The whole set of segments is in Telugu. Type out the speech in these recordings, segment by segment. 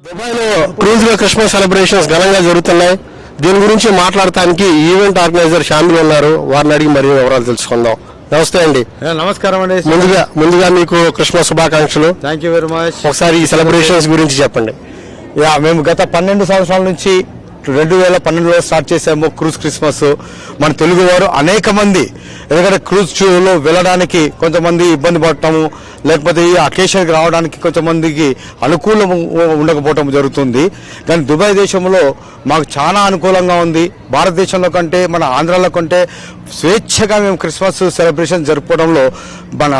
దుబాయ్లో క్రూజ్గా క్రిస్మస్ సెలబ్రేషన్స్ ఘనంగా జరుగుతున్నాయి. దీని గురించి మాట్లాడటానికి ఈవెంట్ ఆర్గనైజర్ షామిల్ ఉన్నారు. వారిని అడిగి మరిన్ని వివరాలు తెలుసుకుందాం. నమస్తే అండి. నమస్కారం అండి. ముందుగా మీకు క్రిస్మస్ శుభాకాంక్షలు. Thank you very much. ఒకసారి ఈ సెలబ్రేషన్స్ గురించి చెప్పండి. మేము గత 12 సంవత్సరాల నుంచి 2012లో స్టార్ట్ చేసాము క్రూజ్ క్రిస్మస్. మన తెలుగు వారు అనేక మంది ఎందుకంటే క్రూజ్లో వెళ్ళడానికి కొంతమంది ఇబ్బంది పడటము, లేకపోతే ఈ అకేషన్కి రావడానికి కొంతమందికి అనుకూలం ఉండకపోవటం జరుగుతుంది. కానీ దుబాయ్ దేశంలో మాకు చాలా అనుకూలంగా ఉంది. భారతదేశంలో కంటే మన ఆంధ్రాలో కంటే స్వేచ్ఛగా మేము క్రిస్మస్ సెలబ్రేషన్ జరుపుకోవడంలో మన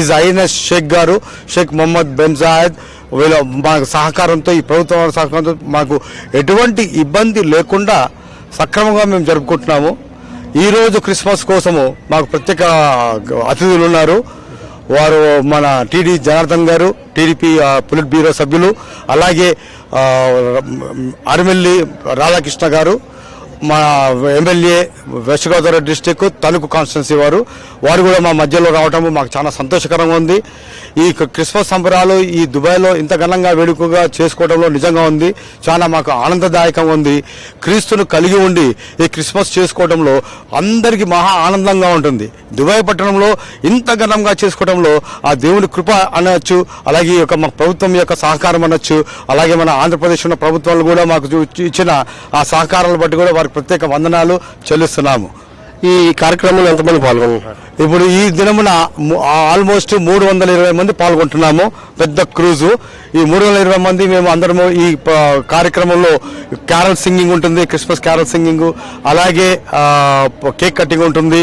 ఈజ్ హైనెస్ షేక్ గారు, షేక్ మొహమ్మద్ బిన్ జాయద్ వీళ్ళ మాకు సహకారంతో, ఈ ప్రభుత్వం సహకారంతో మాకు ఎటువంటి ఇబ్బంది లేకుండా సక్రమంగా మేము జరుపుకుంటున్నాము. ఈరోజు క్రిస్మస్ కోసము మాకు ప్రత్యేక అతిథులు ఉన్నారు. వారు మన టీడీ జనార్దన్ గారు, టీడీపీ పొలిట్ బ్యూరో సభ్యులు, అలాగే అరిమెల్లి రాధాకృష్ణ గారు, మా MLA west Godavari district Tanuku constituency వారు కూడా మా మధ్యలో రావటం మాకు చాలా సంతోషకరంగా ఉంది. ఈ క్రిస్మస్ సంబరాలు ఈ దుబాయ్లో ఇంత ఘనంగా వేడుకగా చేసుకోవడంలో నిజంగా ఉంది, చాలా మాకు ఆనందదాయకంగా ఉంది. క్రీస్తును కలిగి ఉండి ఈ క్రిస్మస్ చేసుకోవడంలో అందరికీ మహా ఆనందంగా ఉంటుంది. దుబాయ్ పట్టణంలో ఇంత ఘనంగా చేసుకోవడంలో ఆ దేవుని కృప అనొచ్చు, అలాగే మా ప్రభుత్వం యొక్క సహకారం అనొచ్చు, అలాగే మన ఆంధ్రప్రదేశ్ ఉన్న ప్రభుత్వాలు కూడా మాకు ఇచ్చిన ఆ సహకారాలను బట్టి కూడా వారికి ప్రత్యేక వందనాలు చెల్లిస్తున్నాము. ఈ కార్యక్రమంలో ఎంతమంది పాల్గొంటున్నారు? ఇప్పుడు ఈ దినమున ఆల్మోస్ట్ 320 మంది పాల్గొంటున్నాము. పెద్ద క్రూజు. ఈ 320 మంది మేము అందరము ఈ కార్యక్రమంలో క్యారల్ సింగింగ్ ఉంటుంది, క్రిస్మస్ క్యారల్ సింగింగ్, అలాగే కేక్ కటింగ్ ఉంటుంది,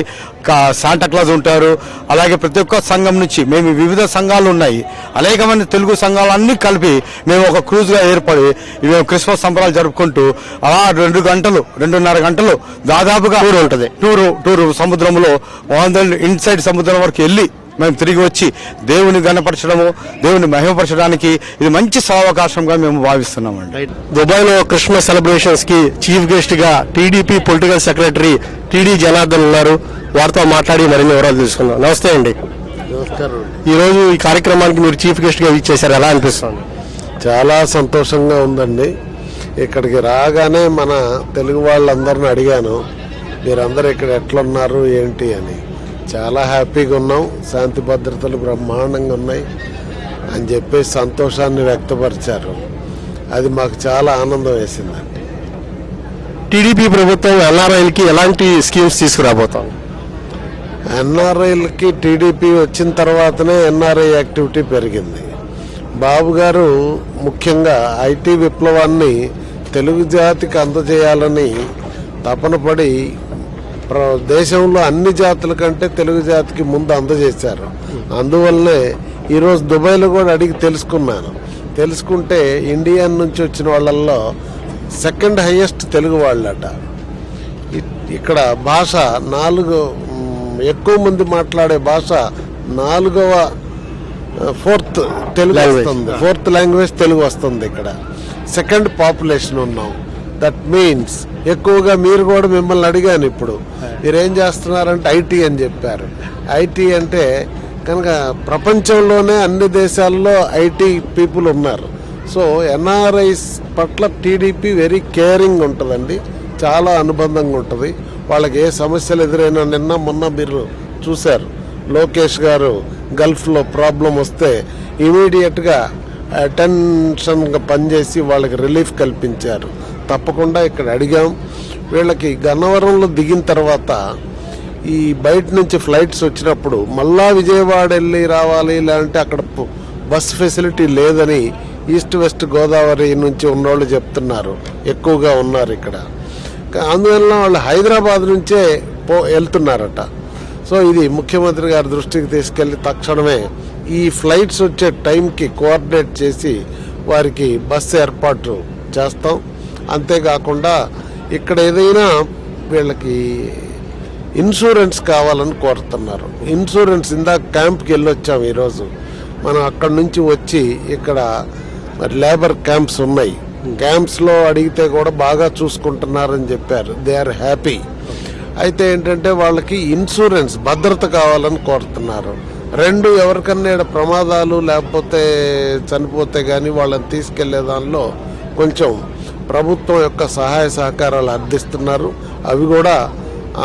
శాంటా క్లాజ్ ఉంటారు. అలాగే ప్రతి ఒక్క సంఘం నుంచి మేము వివిధ సంఘాలు ఉన్నాయి, అనేక మంది తెలుగు సంఘాలన్నీ కలిపి మేము ఒక క్రూజ్గా ఏర్పడి మేము క్రిస్మస్ సంబరాలు జరుపుకుంటూ అలా 2.5 గంటలు దాదాపుగా టూరు సముద్రంలో ఇన్సైడ్ సముద్రం వరకు వెళ్ళి మేము తిరిగి వచ్చి దేవుని గణపరచడము, దేవుని మహిమపరచడానికి ఇది మంచి సదవకాశంగా మేము భావిస్తున్నామండి. దుబాయ్లో క్రిస్మస్ సెలబ్రేషన్స్ కి చీఫ్ గెస్ట్ గా TDP political secretary TD Janardhan ఉన్నారు. వారితో మాట్లాడి మరిన్ని వివరాలు తెలుసుకుందాం. నమస్తే అండి. నమస్కారం. ఈరోజు ఈ కార్యక్రమానికి మీరు చీఫ్ గెస్ట్ గా ఇచ్చేసారు, ఎలా అనిపిస్తుంది? చాలా సంతోషంగా ఉందండి. ఇక్కడికి రాగానే మన తెలుగు వాళ్ళందరిని అడిగాను, మీరందరూ ఇక్కడ ఎట్లున్నారు ఏంటి అని. చాలా హ్యాపీగా ఉన్నాం, శాంతి భద్రతలు బ్రహ్మాండంగా ఉన్నాయి అని చెప్పేసి సంతోషాన్ని వ్యక్తపరిచారు. అది మాకు చాలా ఆనందం వేసిందండి. టీడీపీ ప్రభుత్వం ఎన్ఆర్ఐలకి ఎలాంటి స్కీమ్స్ తీసుకురాబోతాం? ఎన్ఆర్ఐలకి టీడీపీ వచ్చిన తర్వాతనే ఎన్ఆర్ఐ యాక్టివిటీ పెరిగింది. బాబు గారు ముఖ్యంగా ఐటీ విప్లవాన్ని తెలుగు జాతికి అందజేయాలని తపన పడి దేశంలో అన్ని జాతుల కంటే తెలుగు జాతికి ముందు అందజేశారు. అందువల్లనే ఈరోజు దుబాయ్లో కూడా అడిగి తెలుసుకుంటే ఇండియన్ నుంచి వచ్చిన వాళ్ళల్లో సెకండ్ హైయెస్ట్ తెలుగు వాళ్ళట. ఇక్కడ భాష ఎక్కువ మంది మాట్లాడే భాష ఫోర్త్ తెలుగు వస్తుంది, ఫోర్త్ లాంగ్వేజ్ తెలుగు వస్తుంది. ఇక్కడ సెకండ్ పాపులేషన్ ఉన్నాం. దట్ మీన్స్ ఎక్కువగా మీరు కూడా మిమ్మల్ని అడిగాను, ఇప్పుడు మీరేం చేస్తున్నారంటే ఐటీ అని చెప్పారు. ఐటీ అంటే కనుక ప్రపంచంలోనే అన్ని దేశాల్లో ఐటీ పీపుల్ ఉన్నారు. సో ఎన్ఆర్ఐస్ పట్ల టీడీపీ వెరీ కేరింగ్ ఉంటుందండి, చాలా అనుబంధంగా ఉంటుంది. వాళ్ళకి ఏ సమస్యలు ఎదురైనా మొన్న మీరు చూశారు, లోకేష్ గారు గల్ఫ్లో ప్రాబ్లం వస్తే ఇమీడియట్గా అటెన్షన్గా పనిచేసి వాళ్ళకి రిలీఫ్ కల్పించారు. తప్పకుండా ఇక్కడ అడిగాం. వీళ్ళకి గన్నవరంలో దిగిన తర్వాత ఈ బయట నుంచి ఫ్లైట్స్ వచ్చినప్పుడు మళ్ళా విజయవాడ వెళ్ళి రావాలి, లేదంటే అక్కడ బస్ ఫెసిలిటీ లేదని ఈస్ట్ వెస్ట్ గోదావరి నుంచి ఉన్నోళ్ళు చెప్తున్నారు, ఎక్కువగా ఉన్నారు ఇక్కడ. అందువల్ల వాళ్ళు హైదరాబాద్ నుంచే వెళ్తున్నారట. సో ఇది ముఖ్యమంత్రి గారి దృష్టికి తీసుకెళ్లి తక్షణమే ఈ ఫ్లైట్స్ వచ్చే టైంకి కోఆర్డినేట్ చేసి వారికి బస్సు ఏర్పాటు చేస్తాం. అంతేకాకుండా ఇక్కడ ఏదైనా వీళ్ళకి ఇన్సూరెన్స్ కావాలని కోరుతున్నారు. ఇన్సూరెన్స్ ఇందాక క్యాంప్కి వెళ్ళొచ్చాం ఈరోజు. మనం అక్కడి నుంచి వచ్చి ఇక్కడ మరి లేబర్ క్యాంప్స్ ఉన్నాయి, క్యాంప్స్లో అడిగితే కూడా బాగా చూసుకుంటున్నారని చెప్పారు. They are happy. అయితే ఏంటంటే వాళ్ళకి ఇన్సూరెన్స్ భద్రత కావాలని కోరుతున్నారు. రెండు, ఎవరికన్నా ఈడ ప్రమాదాలు లేకపోతే చనిపోతే కానీ వాళ్ళని తీసుకెళ్లే దానిలో కొంచెం ప్రభుత్వం యొక్క సహాయ సహకారాలు అందిస్తున్నారు. అవి కూడా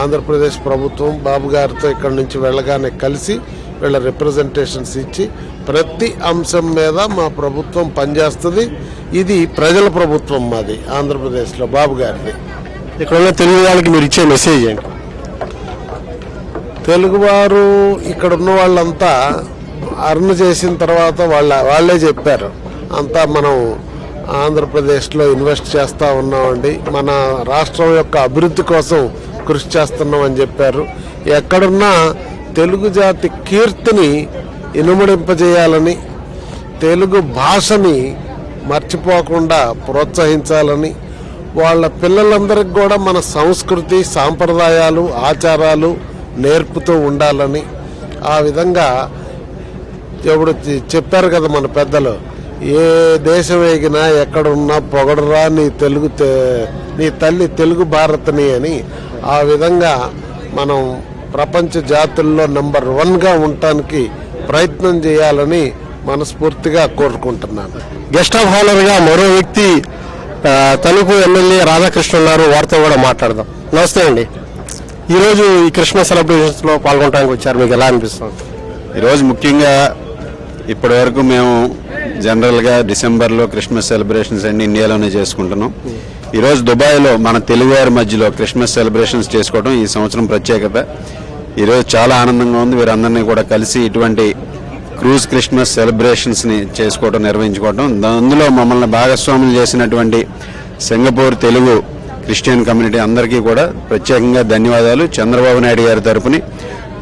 ఆంధ్రప్రదేశ్ ప్రభుత్వం బాబు గారితో ఇక్కడ నుంచి వెళ్ళగానే కలిసి వీళ్ళ రిప్రజెంటేషన్స్ ఇచ్చి ప్రతి అంశం మీద మా ప్రభుత్వం పనిచేస్తుంది. ఇది ప్రజల ప్రభుత్వం మాది ఆంధ్రప్రదేశ్లో బాబు గారిది. ఇక్కడ ఉన్న తెలుగు వాళ్ళకి మీరు ఇచ్చే మెసేజ్ ఏంటి? తెలుగువారు ఇక్కడ ఉన్న వాళ్ళంతా అర్న్ చేసిన తర్వాత వాళ్ళే చెప్పారు, అంతా మనం ఆంధ్రప్రదేశ్లో ఇన్వెస్ట్ చేస్తూ ఉన్నామండి, మన రాష్ట్రం యొక్క అభివృద్ధి కోసం కృషి చేస్తున్నాం అని చెప్పారు. ఎక్కడున్నా తెలుగు జాతి కీర్తిని ఇనుమడింపజేయాలని, తెలుగు భాషని మర్చిపోకుండా ప్రోత్సహించాలని, వాళ్ళ పిల్లలందరికీ కూడా మన సంస్కృతి సాంప్రదాయాలు ఆచారాలు నేర్పుతూ ఉండాలని, ఆ విధంగా ఎప్పుడు చెప్పారు కదా మన పెద్దలు, ఏ దేశం ఎగినా ఎక్కడున్నా పొగడరా నీ తల్లి తెలుగు భారత్ని అని. ఆ విధంగా మనం ప్రపంచ జాతుల్లో నెంబర్ 1గా ఉండటానికి ప్రయత్నం చేయాలని మనస్ఫూర్తిగా కోరుకుంటున్నాను. గెస్ట్ ఆఫ్ హానర్గా మరో వ్యక్తి తణుకు ఎమ్మెల్యే రాధాకృష్ణ ఉన్నారు, వారితో కూడా మాట్లాడదాం. నమస్తే అండి. ఈరోజు ఈ క్రిస్మస్ సెలబ్రేషన్స్లో పాల్గొనడానికి వచ్చారు, మీకు ఎలా అనిపిస్తుంది? ఈరోజు ముఖ్యంగా ఇప్పటి వరకు మేము జనరల్గా డిసెంబర్లో క్రిస్మస్ సెలబ్రేషన్స్ అన్ని ఇండియాలోనే చేసుకుంటున్నాం. ఈరోజు దుబాయ్లో మన తెలుగువారి మధ్యలో క్రిస్మస్ సెలబ్రేషన్స్ చేసుకోవడం ఈ సంవత్సరం ప్రత్యేకత. ఈరోజు చాలా ఆనందంగా ఉంది. వీరందరినీ కూడా కలిసి ఇటువంటి క్రూజ్ క్రిస్మస్ సెలబ్రేషన్స్ని చేసుకోవడం, నిర్వహించుకోవడం, అందులో మమ్మల్ని భాగస్వాములు చేసినటువంటి సింగపూర్ తెలుగు క్రిస్టియన్ కమ్యూనిటీ అందరికీ కూడా ప్రత్యేకంగా ధన్యవాదాలు. చంద్రబాబు నాయుడు గారి తరపున,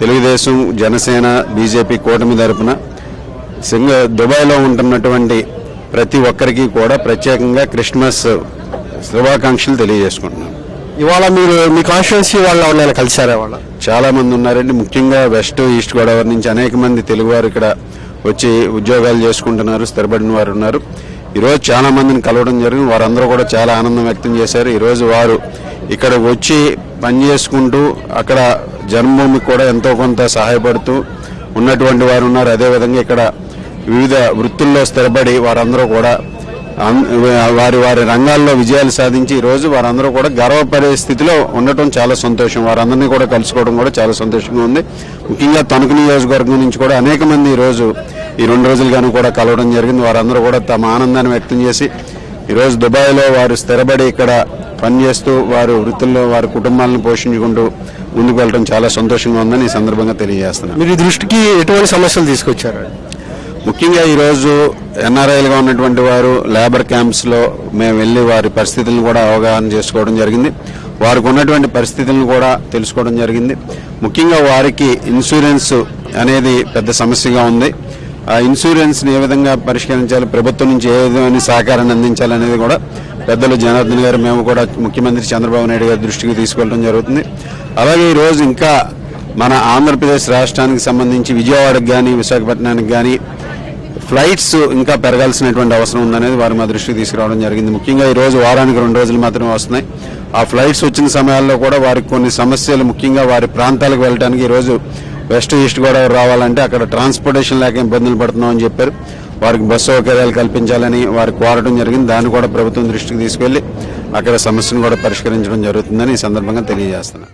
తెలుగుదేశం, జనసేన, బీజేపీ కూటమి తరపున దుబాయ్లో ఉంటున్నటువంటి ప్రతి ఒక్కరికి కూడా ప్రత్యేకంగా క్రిస్మస్ శుభాకాంక్షలు తెలియజేసుకుంటున్నాను. ఇవాళ మీరు మీ కాన్స్టిట్యున్సీ వాళ్ళు ఎవరైనా కలిసారా? వాళ్ళ చాలా మంది ఉన్నారండి. ముఖ్యంగా వెస్ట్ ఈస్ట్ గోదావరి నుంచి అనేక మంది తెలుగువారు ఇక్కడ వచ్చి ఉద్యోగాలు చేసుకుంటున్నారు, స్థిరపడిన వారు ఉన్నారు. ఈరోజు చాలా మందిని కలవడం జరిగింది. వారందరూ కూడా చాలా ఆనందం వ్యక్తం చేశారు. ఈరోజు వారు ఇక్కడ వచ్చి పని చేసుకుంటూ అక్కడ జన్మభూమికి కూడా ఎంతో కొంత సహాయపడుతూ ఉన్నటువంటి వారు ఉన్నారు. అదేవిధంగా ఇక్కడ వివిధ వృత్తుల్లో స్థిరపడి వారందరూ కూడా వారి వారి రంగాల్లో విజయాలు సాధించి ఈరోజు వారందరూ కూడా గర్వపడే స్థితిలో ఉండటం చాలా సంతోషం. వారందరినీ కూడా కలుసుకోవడం కూడా చాలా సంతోషంగా ఉంది. ముఖ్యంగా తణుకు నియోజకవర్గం నుంచి కూడా అనేక మంది ఈరోజు ఈ 2 రోజులుగాను కూడా కలవడం జరిగింది. వారందరూ కూడా తమ ఆనందాన్ని వ్యక్తం చేసి ఈరోజు దుబాయ్లో వారు స్థిరపడి ఇక్కడ పనిచేస్తూ వారు వృత్తుల్లో వారి కుటుంబాలను పోషించుకుంటూ ముందుకు వెళ్ళడం చాలా సంతోషంగా ఉందని ఈ సందర్భంగా తెలియజేస్తున్నాను. మీరు ఈ దృష్టికి ఎటువంటి సమస్యలు తీసుకొచ్చారు? ముఖ్యంగా ఈరోజు ఎన్ఆర్ఐలుగా ఉన్నటువంటి వారు లేబర్ క్యాంప్స్లో మేము వెళ్ళి వారి పరిస్థితులను కూడా అవగాహన చేసుకోవడం జరిగింది. వారికి ఉన్నటువంటి పరిస్థితులను కూడా తెలుసుకోవడం జరిగింది. ముఖ్యంగా వారికి ఇన్సూరెన్స్ అనేది పెద్ద సమస్యగా ఉంది. ఆ ఇన్సూరెన్స్ని ఏ విధంగా పరిష్కరించాలి, ప్రభుత్వం నుంచి ఏ విధమైన సహకారాన్ని అందించాలనేది కూడా పెద్దలు జనార్దన్ గారు, మేము కూడా ముఖ్యమంత్రి చంద్రబాబు నాయుడు గారి దృష్టికి తీసుకెళ్ళడం జరుగుతుంది. అలాగే ఈరోజు ఇంకా మన ఆంధ్రప్రదేశ్ రాష్ట్రానికి సంబంధించి విజయవాడకు కానీ విశాఖపట్నానికి కానీ ఫ్లైట్స్ ఇంకా పెరగాల్సినటువంటి అవసరం ఉందనేది వారు మా దృష్టికి తీసుకురావడం జరిగింది. ముఖ్యంగా ఈరోజు వారానికి 2 రోజులు మాత్రమే వస్తున్నాయి. ఆ ఫ్లైట్స్ వచ్చిన సమయాల్లో కూడా వారికి కొన్ని సమస్యలు, ముఖ్యంగా వారి ప్రాంతాలకు వెళ్ళడానికి ఈరోజు వెస్ట్ ఈస్ట్ గోదావరి రావాలంటే అక్కడ ట్రాన్స్పోర్టేషన్ లేక ఇబ్బందులు పడుతున్నామని చెప్పారు. వారికి బస్సు సౌకర్యాలు కల్పించాలని వారికి కోరడం జరిగింది. దాన్ని కూడా ప్రభుత్వం దృష్టికి తీసుకెళ్లి అక్కడ సమస్యను కూడా పరిష్కరించడం జరుగుతుందని ఈ సందర్భంగా తెలియజేస్తున్నాను.